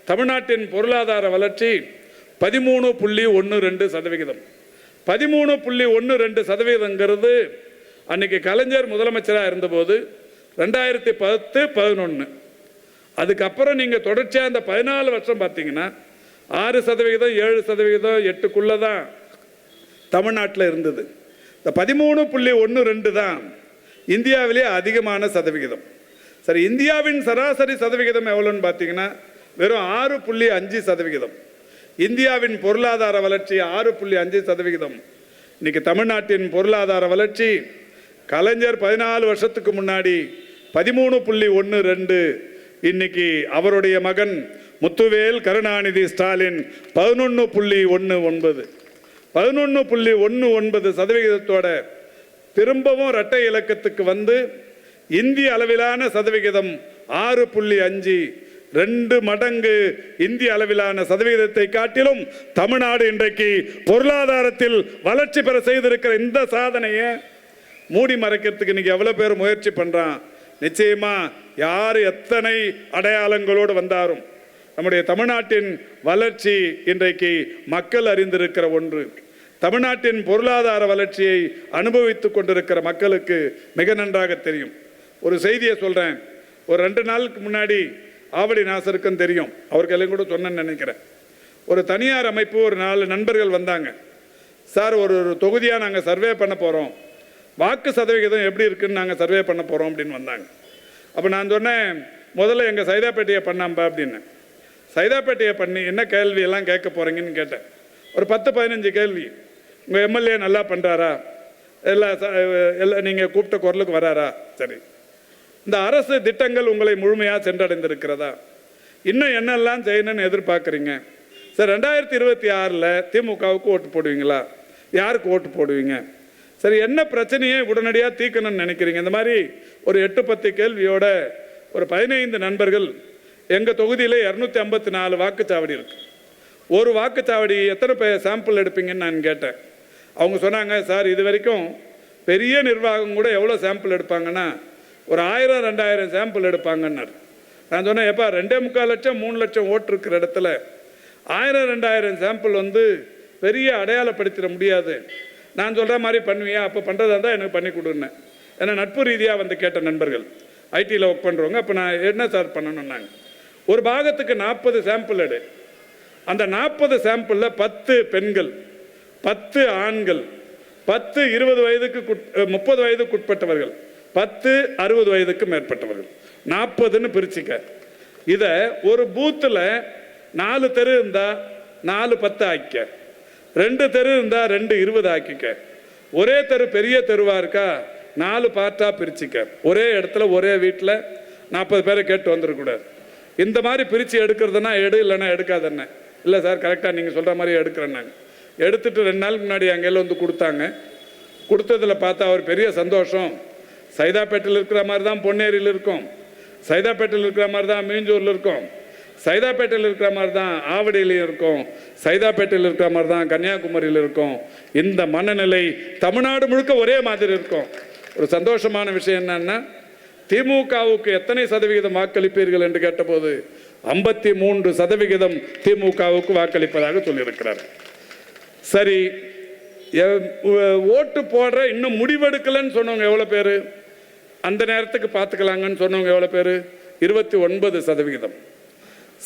தமிழ்நாட்டின் பொருளாதார வளர்ச்சி 13.12%. 13.12% அன்னைக்கு கலைஞர் முதலமைச்சராக இருந்தபோது 2010-11. அதுக்கப்புறம் நீங்கள் தொடர்ச்சியாக அந்த 14 வருஷம் பார்த்தீங்கன்னா 6%, 7%, 8க்குள்ளே தான் தமிழ்நாட்டில் இருந்தது. இந்த 13.12 தான் இந்தியாவிலே அதிகமான சதவிகிதம். சரி, இந்தியாவின் சராசரி சதவிகிதம் எவ்வளோன்னு பார்த்தீங்கன்னா வெறும் 6.5%. இந்தியாவின் பொருளாதார வளர்ச்சி 6.5%. இன்னைக்கு தமிழ்நாட்டின் பொருளாதார வளர்ச்சி கலைஞர் 14 வருஷத்துக்கு முன்னாடி 13.12, இன்னைக்கு அவருடைய மகன் முத்துவேல் கருணாநிதி ஸ்டாலின் 11.19. 11.19% திரும்பவும் இரட்டை இலக்கத்துக்கு வந்து இந்திய அளவிலான சதவிகிதம் 6.5, 2 மடங்கு இந்திய அளவிலான சதவிகிதத்தை காட்டிலும் தமிழ்நாடு இன்றைக்கு பொருளாதாரத்தில் வளர்ச்சி பெற செய்திருக்கிற இந்த சாதனையை மூடி மறைக்கிறதுக்கு இன்னைக்கு எவ்வளவு பேர் முயற்சி பண்றான். நிச்சயமா யார் எத்தனை அடையாளங்களோடு வந்தாரும் நம்முடைய தமிழ்நாட்டின் வளர்ச்சி இன்றைக்கு மக்கள் அறிந்திருக்கிற ஒன்று. தமிழ்நாட்டின் பொருளாதார வளர்ச்சியை அனுபவித்துக் கொண்டிருக்கிற மக்களுக்கு மிக நன்றாக தெரியும். ஒரு செய்தியை சொல்றேன். ஒரு 2 நாளுக்கு முன்னாடி ஆவடி நாசருக்கும் தெரியும், அவருக்கு எல்லாம் கூட சொன்னேன்னு நினைக்கிறேன். ஒரு தனியார் அமைப்பு ஒரு 4 நண்பர்கள் வந்தாங்க. சார், ஒரு தொகுதியாக நாங்கள் சர்வே பண்ண போகிறோம், வாக்கு சதவிகிதம் எப்படி இருக்குன்னு நாங்கள் சர்வே பண்ண போகிறோம் அப்படின்னு வந்தாங்க. அப்போ நான் சொன்னேன், முதல்ல எங்கள் சைதாப்பேட்டையை பண்ணாம்பா அப்படின்னு. சைதாப்பேட்டையை பண்ணி என்ன கேள்வி எல்லாம் கேட்க போகிறீங்கன்னு கேட்டேன். ஒரு 10-15 கேள்வி. உங்கள் எம்எல்ஏ நல்லா பண்ணுறாரா, எல்லாம் நீங்கள் கூப்பிட்ட குரலுக்கு வராரா, சரி, இந்த அரசு திட்டங்கள் உங்களை முழுமையாக சென்றடைந்திருக்கிறதா, இன்னும் என்னெல்லாம் செய்யணும்னு எதிர்பார்க்குறீங்க, சார் 2026 திமுகவுக்கு ஓட்டு போடுவீங்களா, யாருக்கு ஓட்டு போடுவீங்க, சரி என்ன பிரச்சனையை உடனடியாக தீர்க்கணும்னு நினைக்கிறீங்க. இந்த மாதிரி ஒரு 8-10 கேள்வியோட ஒரு 15 நண்பர்கள். எங்கள் தொகுதியில் 254 வாக்குச்சாவடி இருக்குது. ஒரு வாக்குச்சாவடி எத்தனை பேர் சாம்பிள் எடுப்பீங்கன்னு நான் கேட்டேன். அவங்க சொன்னாங்க, சார் இது வரைக்கும் பெரிய நிர்வாகம் கூட எவ்வளோ சாம்பிள் எடுப்பாங்கன்னா ஒரு 1000-2000 சாம்பிள் எடுப்பாங்கன்னார். நான் சொன்னேன், எப்பா 2.25 லட்சம் 3 லட்சம் ஓட்டு இருக்கிற இடத்துல 1000-2000 சாம்பிள் வந்து பெரிய அடையாளப்படுத்திட முடியாது. நான் சொல்கிற மாதிரி பண்ணுவியா, அப்போ பண்ணுறதா இருந்தால் எனக்கு பண்ணி கொடுன்னேன். ஏன்னா நட்பு ரீதியாக வந்து கேட்ட நண்பர்கள் ஐடியில் ஒர்க் பண்ணுறவங்க. அப்போ நான் என்ன சார் பண்ணணுன்னாங்க, ஒரு பாகத்துக்கு 40 சாம்பிள் எடு. அந்த 40 சாம்பிளில் 10 பெண்கள், 10 ஆண்கள், 10 20 வயதுக்கு 30 வயதுக்கு உட்பட்டவர்கள், 10 60 வயதுக்கு மேற்பட்டவர்கள், 40ன்னு பிரிச்சுக்க. இதை ஒரு பூத்தில் 4 தெரு இருந்தால் 4 10 ஆக்கிக்க, 2 தெரு இருந்தால் 2 20 ஆக்கிக்க, ஒரே தெரு பெரிய தெருவாக இருக்கா 4 பார்ட்டாக பிரிச்சுக்க. ஒரே இடத்துல ஒரே வீட்டில் 40 பேரை கேட்டு வந்துடக்கூடாது. இந்த மாதிரி பிரித்து எடுக்கிறதுனா எடு, இல்லைன்னா எடுக்காதண்ணே. இல்லை சார் கரெக்டாக நீங்கள் சொல்கிற மாதிரி எடுக்கிறேன்னாங்க. எடுத்துகிட்டு 2 நாளுக்கு முன்னாடி அங்கெல்லாம் வந்து கொடுத்தாங்க. கொடுத்ததில் பார்த்தா அவர் பெரிய சந்தோஷம். சைதாப்பேட்டையில் இருக்கிற மாதிரி தான் பொன்னேரியில் இருக்கும், சைதாப்பேட்டையில் இருக்கிற மாதிரி தான் மீஞ்சூரில் இருக்கும், சைதாப்பேட்டையில் இருக்கிற மாதிரி தான் ஆவடியிலையும் இருக்கும், சைதாப்பேட்டையில் இருக்கிற மாதிரி தான் கன்னியாகுமரியில் இருக்கும். இந்த மனநிலை தமிழ்நாடு முழுக்க ஒரே மாதிரி இருக்கும். ஒரு சந்தோஷமான விஷயம் என்னன்னா, திமுகவுக்கு எத்தனை சதவிகிதம் வாக்களிப்பீர்கள் என்று கேட்டபோது 53% திமுகவுக்கு வாக்களிப்பதாக சொல்லியிருக்கிறார். சரி, ஓட்டு போடுற இன்னும் முடிவெடுக்கலன்னு சொன்னவங்க எவ்வளோ பேர், அந்த நேரத்துக்கு பார்த்துக்கலாங்கன்னு சொன்னவங்க எவ்வளோ பேர், 29%.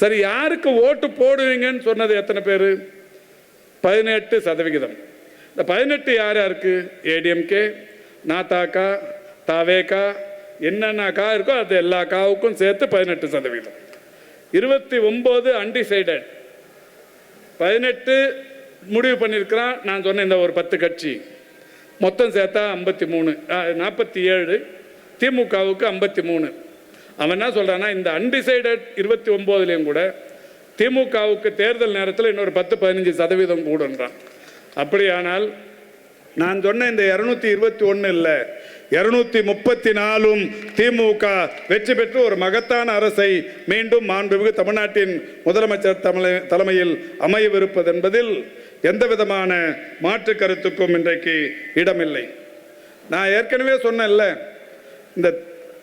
சரி, யாருக்கு ஓட்டு போடுவீங்கன்னு சொன்னது எத்தனை பேர், 18%. இந்த 18 யார் யாருக்கு? ஏடிஎம்கே, நாதாக்கா, தாவேக்கா, என்னென்ன கா இருக்கோ அது எல்லா காவுக்கும் சேர்த்து 18%. 29 அன்டிசைடட். 18 முடிவு பண்ணியிருக்கிறான். நான் சொன்ன இந்த ஒரு 10 கட்சி மொத்தம் சேர்த்தா 53, 47. திமுகவுக்கு 53. அவன் என்ன சொல்கிறான்னா, இந்த அன்டிசைடட் 29லையும் கூட திமுகவுக்கு தேர்தல் நேரத்தில் இன்னொரு 10-15% கூடுன்றான். அப்படியானால் நான் சொன்ன இந்த 221 இல்லை 234 திமுக வெற்றி பெற்று ஒரு மகத்தான அரசை மீண்டும் மாண்புமிகு தமிழ்நாட்டின் முதலமைச்சர் தலைமையில் அமையவிருப்பது என்பதில் எந்த விதமான மாற்று கருத்துக்கும் இன்றைக்கு இடமில்லை. நான் ஏற்கனவே சொன்னேன்ல, இந்த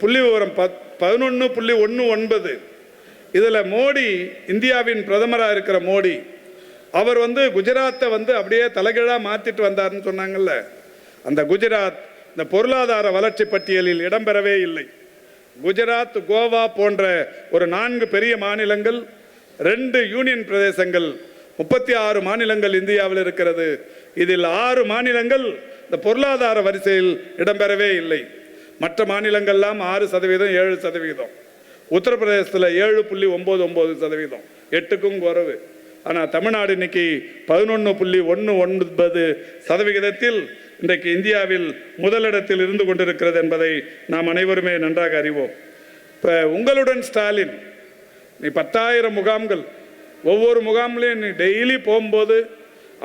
புள்ளி விவரம் 11.19. இதில் மோடி, இந்தியாவின் பிரதமராக இருக்கிற மோடி, அவர் குஜராத்தை அப்படியே தலைகீழாக மாற்றிட்டு வந்தார்னு சொன்னாங்கல்ல. அந்த குஜராத் இந்த பொருளாதார வளர்ச்சி பட்டியலில் இடம்பெறவே இல்லை. குஜராத், கோவா போன்ற ஒரு 4 பெரிய மாநிலங்கள், 2 யூனியன் பிரதேசங்கள், 36 மாநிலங்கள் இந்தியாவில் இருக்கிறது. இதில் 6 மாநிலங்கள் இந்த பொருளாதார வரிசையில் இடம்பெறவே இல்லை. மற்ற மாநிலங்கள்லாம் 6%, 7%. உத்தரப்பிரதேசத்தில் 7.99%, 8க்கும் குறைவு. ஆனால் தமிழ்நாடு இன்னைக்கு 11.19% இன்றைக்கு இந்தியாவில் முதலிடத்தில் இருந்து கொண்டிருக்கிறது என்பதை நாம் அனைவருமே நன்றாக அறிவோம். இப்போ உங்களுடன் ஸ்டாலின், நீ 10,000 முகாம்கள், ஒவ்வொரு முகாம்லையும் நீ டெய்லி போகும்போது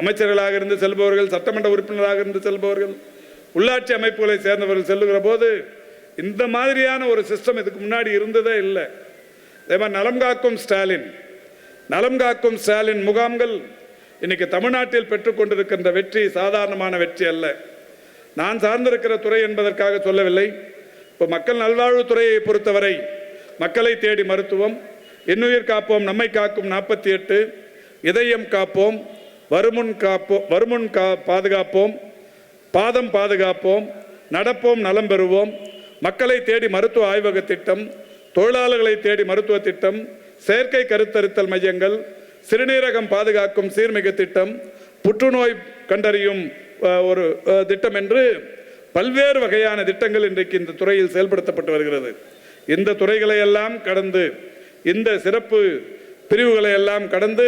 அமைச்சர்களாக இருந்து செல்பவர்கள், சட்டமன்ற உறுப்பினராக இருந்து செல்பவர்கள், உள்ளாட்சி அமைப்புகளை சேர்ந்தவர்கள் செல்லுகிற போது இந்த மாதிரியான ஒரு சிஸ்டம் இதுக்கு முன்னாடி இருந்ததே இல்லை. அதே மாதிரி நலம் காக்கும் ஸ்டாலின் முகாம்கள் இன்னைக்கு தமிழ்நாட்டில் பெற்றுக்கொண்டிருக்கின்ற வெற்றி சாதாரணமான வெற்றி அல்ல. நான் சார்ந்திருக்கிற துறை என்பதற்காக சொல்லவில்லை. இப்போ மக்கள் நல்வாழ்வுத்துறையை பொறுத்தவரை மக்களை தேடி மருத்துவம், இன்னுயிர் காப்போம் நம்மை காக்கும் 48, இதயம் காப்போம், வருமுன் பாதுகாப்போம், பாதம் பாதுகாப்போம், நடப்போம் நலம் பெறுவோம், மக்களை தேடி மருத்துவ ஆய்வக திட்டம், தொழிலாளர்களை தேடி மருத்துவ திட்டம், செயற்கை கருத்தரித்தல் மையங்கள், சிறுநீரகம் பாதுகாக்கும் சீர்மிகு திட்டம், புற்றுநோய் கண்டறியும் ஒரு திட்டம் என்று பல்வேறு வகையான திட்டங்கள் இன்றைக்கு இந்த துறையில் செயல்படுத்தப்பட்டு வருகிறது. இந்த துறைகளை எல்லாம் கடந்து, இந்த சிறப்பு பிரிவுகளை எல்லாம் கடந்து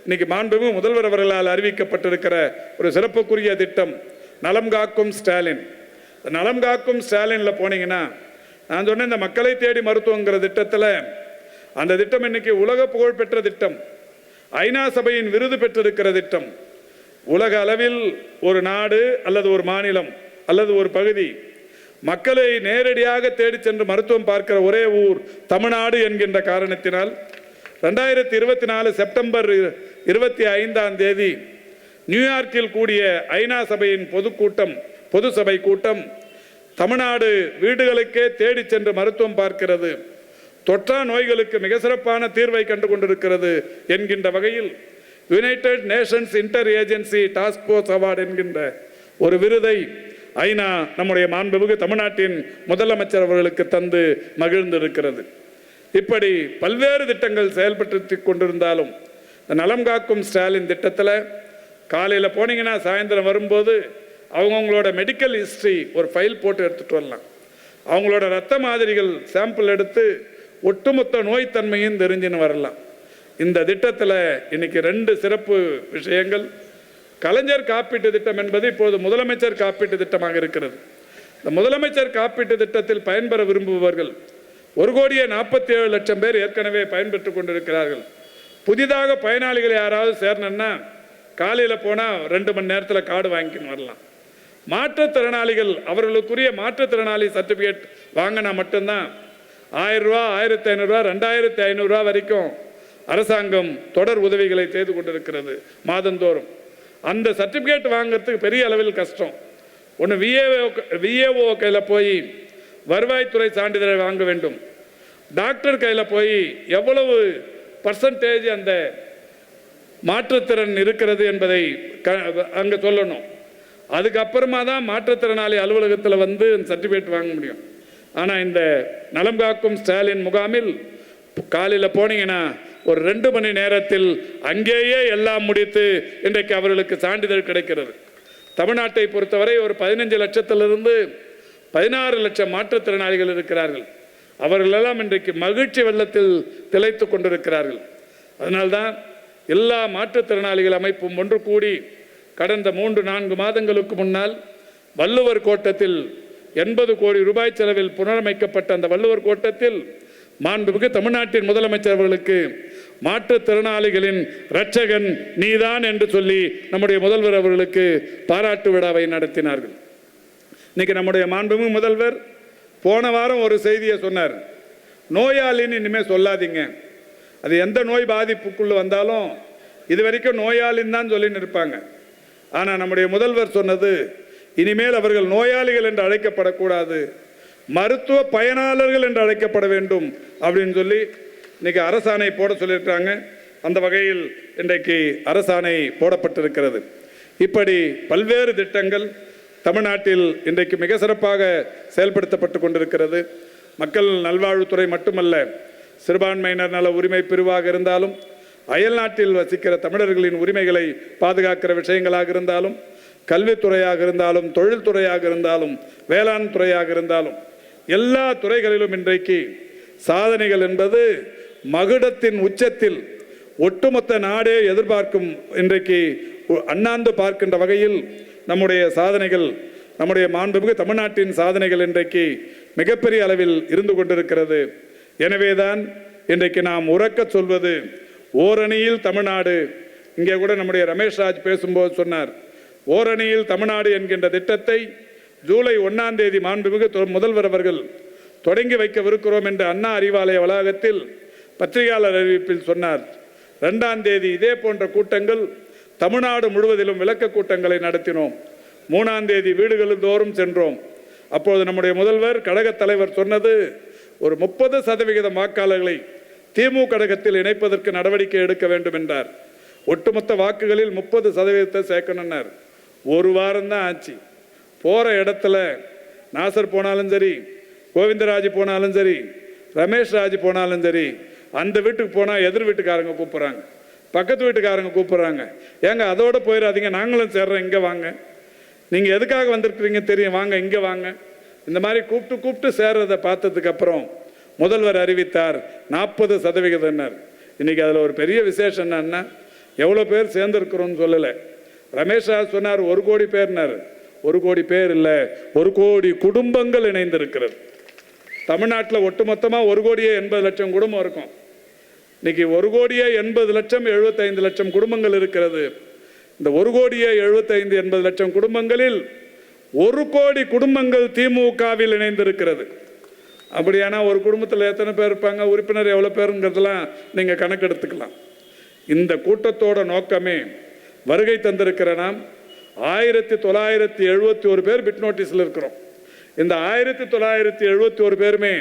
இன்னைக்கு மாண்புமிகு முதல்வர் அவர்களால் அறிவிக்கப்பட்டிருக்கிற ஒரு சிறப்புக்குரிய திட்டம் நலம் காக்கும் ஸ்டாலின். நலம் காக்கும் ஸ்டாலினில் போனீங்கன்னா, நான் சொன்னேன் இந்த மக்களை தேடி மருத்துவங்கிற திட்டத்தில், அந்த திட்டம் இன்னைக்கு உலக புகழ் பெற்ற திட்டம், ஐநா சபையின் விருது பெற்றிருக்கிற திட்டம். உலக அளவில் ஒரு நாடு அல்லது ஒரு மாநிலம் அல்லது ஒரு பகுதி மக்களை நேரடியாக தேடி சென்று மருத்துவம் பார்க்கிற ஒரே ஊர் தமிழ்நாடு என்கின்ற காரணத்தினால் 2024 செப்டம்பர் 25 நியூயார்க்கில் கூடிய ஐநா சபையின் பொது சபை கூட்டம் தமிழ்நாடு வீடுகளுக்கே தேடி சென்று மருத்துவம் பார்க்கிறது, தொற்றா நோய்களுக்கு மிக சிறப்பான தீர்வை கண்டு கொண்டிருக்கிறது என்கின்ற வகையில் United Nations inter agency task force award என்கின்ற ஒரு விருதை ஐநா நம்முடைய மாண்புமிகு தமிழ்நாட்டின் முதலமைச்சர் அவர்களுக்கு தந்து மகிழ்ந்திருக்கிறது. இப்படி பல்வேறு திட்டங்கள் செயல்பட்டு கொண்டிருந்தாலும் நலம் காக்கும் ஸ்டாலின் திட்டத்தில் காலையில் போனீங்கன்னா சாயந்தரம் வரும்போது அவங்களோட மெடிக்கல் ஹிஸ்ட்ரி ஒரு ஃபைல் போட்டு எடுத்துகிட்டு வரலாம். அவங்களோட ரத்த மாதிரிகள் சாம்பிள் எடுத்து ஒட்டுமொத்த நோய்த்தன்மையும் தெரிஞ்சுன்னு வரலாம். இந்த திட்டத்தில் இன்னைக்கு 2 சிறப்பு விஷயங்கள். கலைஞர் காப்பீட்டு திட்டம் என்பது இப்போது முதலமைச்சர் காப்பீட்டு திட்டமாக இருக்கிறது. இந்த முதலமைச்சர் காப்பீட்டு திட்டத்தில் பயன்பெற விரும்புபவர்கள் 1,47,00,000 பேர் ஏற்கனவே பயன்பெற்று கொண்டிருக்கிறார்கள். புதிதாக பயனாளிகள் யாராவது சேரணும்னா காலையில் போனால் 2 மணி நேரத்தில் கார்டு வாங்கிக்கின்னு வரலாம். மாற்றுத்திறனாளிகள் அவர்களுக்குரிய மாற்றுத்திறனாளி சர்டிஃபிகேட் வாங்கினா மட்டும்தான் 1000 ரூபா, 1500 ரூபா, 2500 ரூபா வரைக்கும் அரசாங்கம் தொடர் உதவிகளை செய்து கொண்டிருக்கிறது மாதந்தோறும். அந்த சர்டிஃபிகேட் வாங்கிறதுக்கு பெரிய அளவில் கஷ்டம். ஒன்று விஏஓ கையில் போய் வருவாய்த்துறை சான்றிதழை வாங்க வேண்டும். டாக்டர் கையில் போய் எவ்வளவு பர்சன்டேஜ் அந்த மாற்றுத்திறன் இருக்கிறது என்பதை அங்கே சொல்லணும். அதுக்கப்புறமா தான் மாற்றுத்திறனாளி அலுவலகத்தில் வந்து சர்டிஃபிகேட் வாங்க முடியும். ஆனால் இந்த நலம் காக்கும் ஸ்டாலின் முகாமில் காலையில் போனீங்கன்னா ஒரு 2 மணி நேரத்தில் அங்கேயே எல்லாம் முடித்து இன்றைக்கு அவர்களுக்கு சான்றிதழ் கிடைக்கிறது. தமிழ்நாட்டை பொறுத்தவரை ஒரு 15 லட்சத்திலிருந்து 16 லட்சம் மாற்றுத்திறனாளிகள் இருக்கிறார்கள். அவர்களெல்லாம் இன்றைக்கு மகிழ்ச்சி வெள்ளத்தில் திளைத்து கொண்டிருக்கிறார்கள். அதனால்தான் எல்லா மாற்றுத்திறனாளிகள் அமைப்பும் ஒன்று கூடி கடந்த 3-4 மாதங்களுக்கு முன்னால் வள்ளுவர் கோட்டத்தில் 80 கோடி ரூபாய் செலவில் புனரமைக்கப்பட்ட அந்த வள்ளுவர் கோட்டத்தில் மாண்புமிகு தமிழ்நாட்டின் முதலமைச்சர் அவர்களுக்கு மாற்றுத்திறனாளிகளின் இரட்சகன் நீதான் என்று சொல்லி நம்முடைய முதல்வர் அவர்களுக்கு பாராட்டு விழாவை நடத்தினார்கள். இன்னைக்கு நம்முடைய மாண்புமிகு முதல்வர் போன வாரம் ஒரு செய்தியை சொன்னார். நோயாளின்னு இனிமேல் சொல்லாதீங்க, அது எந்த நோய் பாதிப்புக்குள்ள வந்தாலும் இது வரைக்கும் நோயாளின்னு தான் சொல்லின்னு இருப்பாங்க. ஆனால் நம்முடைய முதல்வர் சொன்னது, இனிமேல் அவர்கள் நோயாளிகள் என்று அழைக்கப்படக்கூடாது, மருத்துவ பயனாளர்கள் என்று அழைக்கப்பட வேண்டும் அப்படின்னு சொல்லி இன்னைக்கு அரசாணை போட சொல்லியிருக்காங்க. அந்த வகையில் இன்றைக்கு அரசாணை போடப்பட்டிருக்கிறது. இப்படி பல்வேறு திட்டங்கள் தமிழ்நாட்டில் இன்றைக்கு மிக சிறப்பாக செயல்படுத்தப்பட்டு கொண்டிருக்கிறது. மக்கள் நல்வாழ்வுத்துறை மட்டுமல்ல, சிறுபான்மையினர் நல உரிமை பிரிவாக இருந்தாலும், அயல்நாட்டில் வசிக்கிற தமிழர்களின் உரிமைகளை பாதுகாக்கிற விஷயங்களாக இருந்தாலும், கல்வித்துறையாக இருந்தாலும், தொழில்துறையாக இருந்தாலும், வேளாண் துறையாக இருந்தாலும், எல்லா துறைகளிலும் இன்றைக்கு சாதனைகள் என்பது மகுடத்தின் உச்சத்தில் ஒட்டுமொத்த நாடே எதிர்பார்க்கும், இன்றைக்கு அண்ணாந்து பார்க்கின்ற வகையில் நம்முடைய சாதனைகள், நம்முடைய மாண்புமிகு தமிழ்நாட்டின் சாதனைகள் இன்றைக்கு மிகப்பெரிய அளவில் இருந்து கொண்டிருக்கிறது. எனவேதான் இன்றைக்கு நாம் உறக்க சொல்வது, ஓரணியில் தமிழ்நாடு. இங்கே கூட நம்முடைய ரமேஷ்ராஜ் பேசும்போது சொன்னார், ஓரணியில் தமிழ்நாடு என்கின்ற திட்டத்தை ஜூலை 1ஆம் தேதி மாண்புமிகு முதல்வர் அவர்கள் தொடங்கி வைக்கவிருக்கிறோம் என்று அண்ணா அறிவாலய வளாகத்தில் பத்திரிகையாளர் அறிவிப்பில் சொன்னார். 2ஆம் தேதி இதே போன்ற கூட்டங்கள் தமிழ்நாடு முழுவதிலும் விளக்க கூட்டங்களை நடத்தினோம். 3ஆம் தேதி வீடுகள் தோறும் சென்றோம். அப்போது நம்முடைய முதல்வர் கழக தலைவர் சொன்னது, ஒரு 30% வாக்காளர்களை திமுக கழகத்தில் இணைப்பதற்கு நடவடிக்கை எடுக்க வேண்டும் என்றார். ஒட்டுமொத்த வாக்குகளில் 30% சேர்க்கணும்னார். ஒரு வாரம் தான் ஆச்சு. போகிற இடத்துல நாசர் போனாலும் சரி, கோவிந்தராஜ் போனாலும் சரி, ரமேஷ்ராஜ் போனாலும் சரி, அந்த வீட்டுக்கு போனால் எதிர் வீட்டுக்காரங்க கூப்பிட்றாங்க, பக்கத்து வீட்டுக்காரங்க கூப்பிட்றாங்க, ஏங்க அதோடு போயிடாதீங்க, நாங்களும் சேர்றோம், இங்கே வாங்க, நீங்கள் எதுக்காக வந்திருக்கிறீங்க தெரியும், வாங்க இங்கே வாங்க. இந்த மாதிரி கூப்பிட்டு சேர்றதை பார்த்ததுக்கப்புறம் முதல்வர் அறிவித்தார் 40%. இன்றைக்கி அதில் ஒரு பெரிய விசேஷம் என்னன்னா, எவ்வளோ பேர் சேர்ந்துருக்குறோன்னு சொல்லலை. ரமேஷ்ராஜ் சொன்னார் 1 கோடி பேர்னார். 1 கோடி பேர் இல்லை, 1 கோடி குடும்பங்கள் இணைந்திருக்கிறது. தமிழ்நாட்டில் ஒட்டுமொத்தமாக 1 கோடியே 80 லட்சம் குடும்பம் இருக்கும். இன்னைக்கு 1 கோடியே 80 லட்சம் 75 லட்சம் குடும்பங்கள் இருக்கிறது. இந்த 1 கோடியே 75-80 லட்சம் குடும்பங்களில் 1 கோடி குடும்பங்கள் திமுகவில் இணைந்திருக்கிறது. அப்படியானா ஒரு குடும்பத்தில் எத்தனை பேர் இருப்பாங்க, உறுப்பினர் எவ்வளோ பேருங்கிறதெல்லாம் நீங்கள் கணக்கெடுத்துக்கலாம். இந்த கூட்டத்தோட நோக்கமே, வருகை தந்திருக்கிற நாம் 1971 பேர் பிட் நோட்டீஸில் இருக்கிறோம். இந்த 1971 பேருமே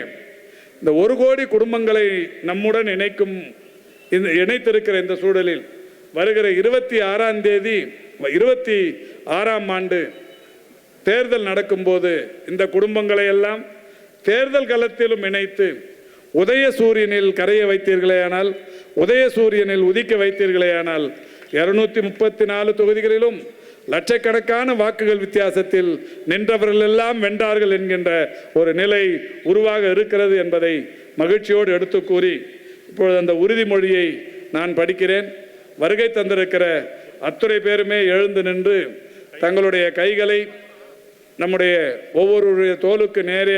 இந்த 1 கோடி குடும்பங்களை நம்முடன் இணைத்திருக்கிற இந்த சூழலில் வருகிற 26ஆம் தேதி 26ஆம் ஆண்டு தேர்தல் நடக்கும்போது இந்த குடும்பங்களை எல்லாம் தேர்தல் களத்திலும் இணைத்து உதயசூரியனில் கரைய வைத்தீர்களேயானால், உதயசூரியனில் உதிக்க வைத்தீர்களேயானால் 234 தொகுதிகளிலும் லட்சக்கணக்கான வாக்குகள் வித்தியாசத்தில் நின்றவர்கள் எல்லாம் வென்றார்கள் என்கின்ற ஒரு நிலை உருவாக இருக்கிறது என்பதை மகிழ்ச்சியோடு எடுத்து கூறி, இப்பொழுது அந்த உறுதிமொழியை நான் படிக்கிறேன். வருகை தந்திருக்கிற அத்துறை பேருமே எழுந்து நின்று தங்களுடைய கைகளை நம்முடைய ஒவ்வொருடைய தோளுக்கு நேரே